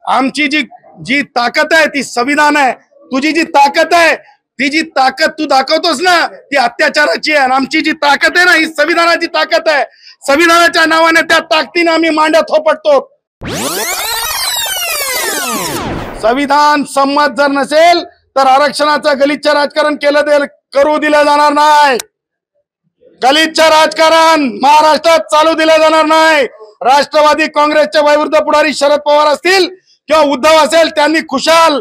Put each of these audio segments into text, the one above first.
आमची जी जी ताकद आहे ती संविधान आहे। तुझी जी ताकद आहे ती जी ताकद तू दाखवतोस ना ती अत्याचाराची आहे। आमची जी ताकद आहे ना ही संविधानाची ताकद आहे। संविधानाच्या नावाने त्या ताकदीने आम्ही मांड्या थोपटतो। संविधान संमत जर नसेल तर आरक्षणाचं गलिच्छ राजकारण करू दिलं जाणार नाही। गलिच्छ राजकारण महाराष्ट्रात चालू दिलं जाणार नाही। राष्ट्रवादी काँग्रेसचे वयोवृद्ध पुढारी शरद पवार असतील किंवा उद्धव असेल त्यांनी खुशाल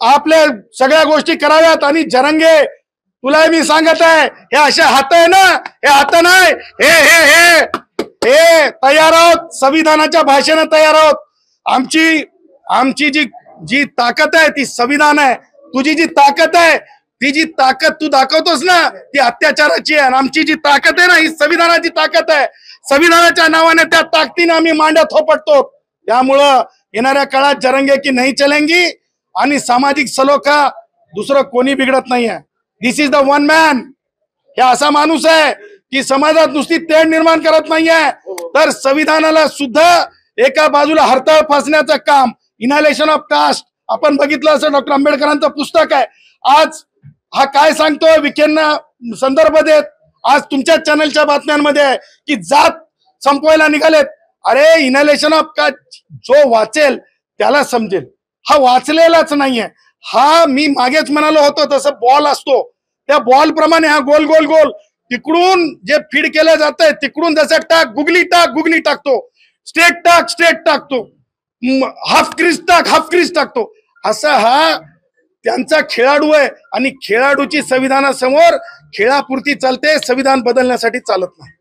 आपल्या सगळ्या गोष्टी कराव्यात। आणि जरंगे तुला मी सांगत आहे हे असे हात आहे ना हे हात नाही हे हे हे हे तयार आहोत। संविधानाच्या भाषेने तयार आहोत। आमची जी ताकद आहे ती संविधान आहे। तुझी जी ताकद आहे ती जी ताकद तू दाखवतोस ना ती अत्याचाराची आहे। आमची जी ताकद आहे ना ही संविधानाची ताकद आहे। संविधानाच्या नावाने त्या ताकदीने आम्ही मांड्या थोपटतो। त्यामुळं येणाऱ्या काळात जरंगे की नाही चलेंगी आणि सामाजिक सलोखा दुसरं कोणी बिघडत नाहीये। दिस इज द वन मॅन। हे असा माणूस आहे की समाजात नुसती तेढ निर्माण करत नाहीये तर संविधानाला सुद्धा एका बाजूला हरताळ फासण्याचं काम इनहेलेशन ऑफ कास्ट आपण बघितलं असं डॉक्टर आंबेडकरांचं पुस्तक आहे। आज हा काय सांगतोय विखेंना संदर्भ देत आज तुमच्या चॅनलच्या बातम्यांमध्ये आहे की जात संपवायला निघालेत। अरे इनहेलेशन ऑफ कास्ट जो वाचेल त्याला समजेल। हा वाचलेलाच नाहीये। हा मी मागेच म्हणालो होतो तसं बॉल असतो त्या बॉल प्रमाणे हा गोल गोल गोल तिकडून जे फीड केलं जातंय तिकडून जसं टाक गुगली टाकतो, स्ट्रेट टाकतो, हाफ क्रीज टाकतो। असा हा त्यांचा खेळाडू आहे आणि खेळाडूची संविधानासमोर खेळापुरती चालते, संविधान बदलण्यासाठी चालत नाही।